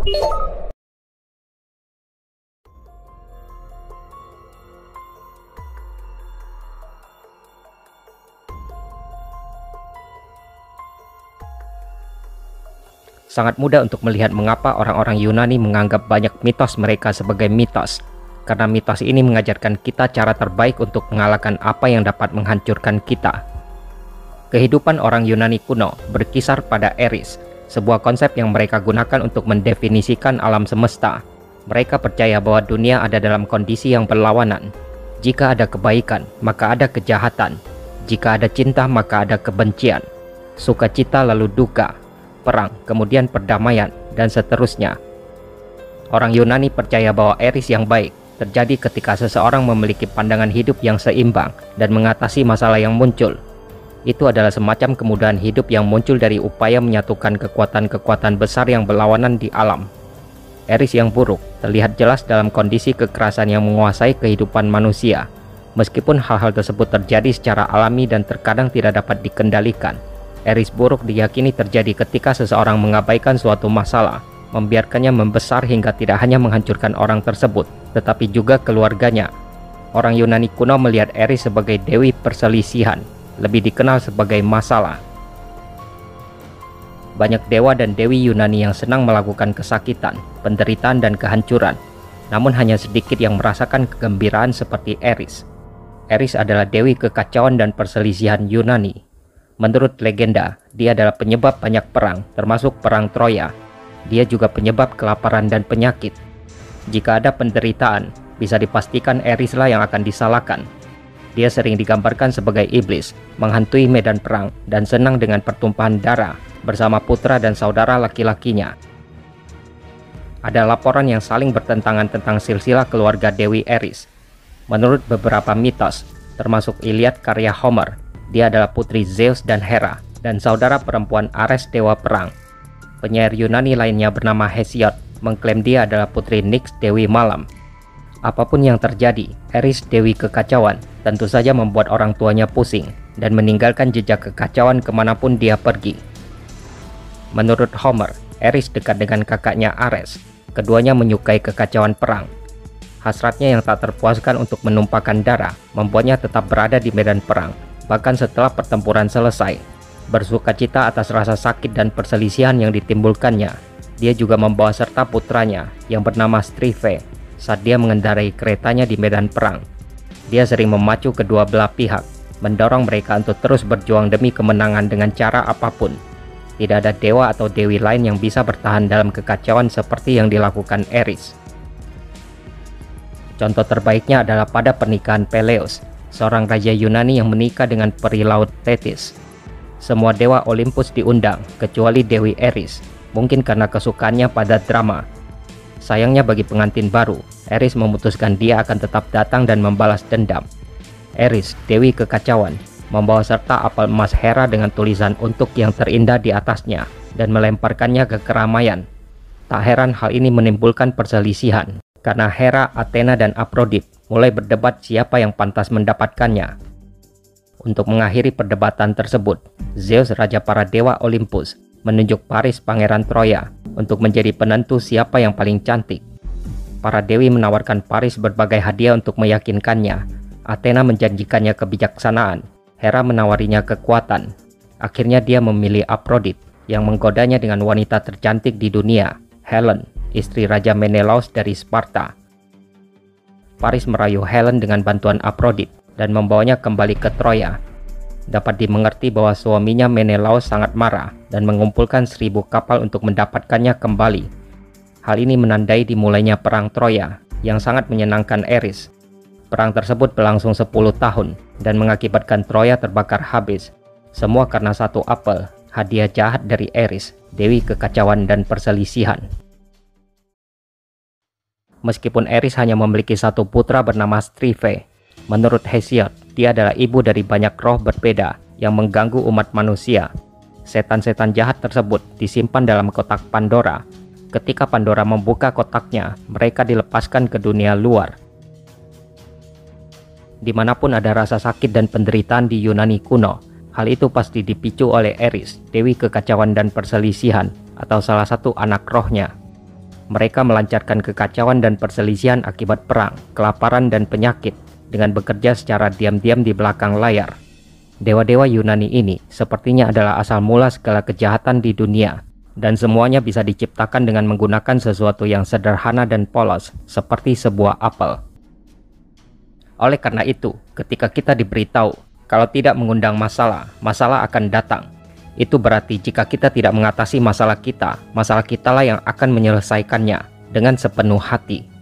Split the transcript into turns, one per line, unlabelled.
Sangat mudah untuk melihat mengapa orang-orang Yunani menganggap banyak mitos mereka sebagai mitos, karena mitos ini mengajarkan kita cara terbaik untuk mengalahkan apa yang dapat menghancurkan kita. Kehidupan orang Yunani kuno berkisar pada Eris, sebuah konsep yang mereka gunakan untuk mendefinisikan alam semesta. Mereka percaya bahwa dunia ada dalam kondisi yang berlawanan. Jika ada kebaikan, maka ada kejahatan. Jika ada cinta, maka ada kebencian. Sukacita lalu duka, perang, kemudian perdamaian, dan seterusnya. Orang Yunani percaya bahwa Eris yang baik terjadi ketika seseorang memiliki pandangan hidup yang seimbang dan mengatasi masalah yang muncul. Itu adalah semacam kemudahan hidup yang muncul dari upaya menyatukan kekuatan-kekuatan besar yang berlawanan di alam. Eris yang buruk terlihat jelas dalam kondisi kekerasan yang menguasai kehidupan manusia. Meskipun hal-hal tersebut terjadi secara alami dan terkadang tidak dapat dikendalikan, Eris buruk diyakini terjadi ketika seseorang mengabaikan suatu masalah, membiarkannya membesar hingga tidak hanya menghancurkan orang tersebut, tetapi juga keluarganya. Orang Yunani kuno melihat Eris sebagai dewi perselisihan, lebih dikenal sebagai masalah. Banyak dewa dan dewi Yunani yang senang melakukan kesakitan, penderitaan, dan kehancuran, namun hanya sedikit yang merasakan kegembiraan seperti Eris. Eris adalah dewi kekacauan dan perselisihan Yunani. Menurut legenda, dia adalah penyebab banyak perang, termasuk perang Troya. Dia juga penyebab kelaparan dan penyakit. Jika ada penderitaan, bisa dipastikan Erislah yang akan disalahkan. Dia sering digambarkan sebagai iblis, menghantui medan perang, dan senang dengan pertumpahan darah bersama putra dan saudara laki-lakinya. Ada laporan yang saling bertentangan tentang silsilah keluarga Dewi Eris. Menurut beberapa mitos, termasuk Iliad karya Homer, dia adalah putri Zeus dan Hera, dan saudara perempuan Ares dewa perang. Penyair Yunani lainnya bernama Hesiod mengklaim dia adalah putri Nyx dewi malam. Apapun yang terjadi, Eris dewi kekacauan tentu saja membuat orang tuanya pusing dan meninggalkan jejak kekacauan kemanapun dia pergi. Menurut Homer, Eris dekat dengan kakaknya Ares. Keduanya menyukai kekacauan perang. Hasratnya yang tak terpuaskan untuk menumpahkan darah membuatnya tetap berada di medan perang, bahkan setelah pertempuran selesai. Bersukacita atas rasa sakit dan perselisihan yang ditimbulkannya, dia juga membawa serta putranya yang bernama Strife saat dia mengendarai keretanya di medan perang. Dia sering memacu kedua belah pihak, mendorong mereka untuk terus berjuang demi kemenangan dengan cara apapun. Tidak ada dewa atau dewi lain yang bisa bertahan dalam kekacauan seperti yang dilakukan Eris. Contoh terbaiknya adalah pada pernikahan Peleus, seorang raja Yunani yang menikah dengan peri laut Thetis. Semua dewa Olympus diundang, kecuali Dewi Eris, mungkin karena kesukaannya pada drama. Sayangnya bagi pengantin baru, Eris memutuskan dia akan tetap datang dan membalas dendam. Eris, dewi kekacauan, membawa serta apel emas Hera dengan tulisan untuk yang terindah di atasnya, dan melemparkannya ke keramaian. Tak heran hal ini menimbulkan perselisihan, karena Hera, Athena, dan Aphrodite mulai berdebat siapa yang pantas mendapatkannya. Untuk mengakhiri perdebatan tersebut, Zeus, raja para dewa Olympus, menunjuk Paris, pangeran Troya, untuk menjadi penentu siapa yang paling cantik. Para dewi menawarkan Paris berbagai hadiah untuk meyakinkannya. Athena menjanjikannya kebijaksanaan, Hera menawarinya kekuatan. Akhirnya dia memilih Aphrodite, yang menggodanya dengan wanita tercantik di dunia, Helen, istri Raja Menelaus dari Sparta. Paris merayu Helen dengan bantuan Aphrodite dan membawanya kembali ke Troya. Dapat dimengerti bahwa suaminya Menelaus sangat marah dan mengumpulkan 1000 kapal untuk mendapatkannya kembali. Hal ini menandai dimulainya perang Troya yang sangat menyenangkan Eris. Perang tersebut berlangsung 10 tahun dan mengakibatkan Troya terbakar habis. Semua karena satu apel, hadiah jahat dari Eris, dewi kekacauan dan perselisihan. Meskipun Eris hanya memiliki satu putra bernama Strife, menurut Hesiod, dia adalah ibu dari banyak roh berbeda yang mengganggu umat manusia. Setan-setan jahat tersebut disimpan dalam kotak Pandora. Ketika Pandora membuka kotaknya, mereka dilepaskan ke dunia luar. Dimanapun ada rasa sakit dan penderitaan di Yunani kuno, hal itu pasti dipicu oleh Eris, dewi kekacauan dan perselisihan, atau salah satu anak rohnya. Mereka melancarkan kekacauan dan perselisihan akibat perang, kelaparan, dan penyakit dengan bekerja secara diam-diam di belakang layar. Dewa-dewa Yunani ini sepertinya adalah asal mula segala kejahatan di dunia, dan semuanya bisa diciptakan dengan menggunakan sesuatu yang sederhana dan polos, seperti sebuah apel. Oleh karena itu, ketika kita diberitahu kalau tidak mengundang masalah, masalah akan datang. Itu berarti jika kita tidak mengatasi masalah kita lah yang akan menyelesaikannya dengan sepenuh hati.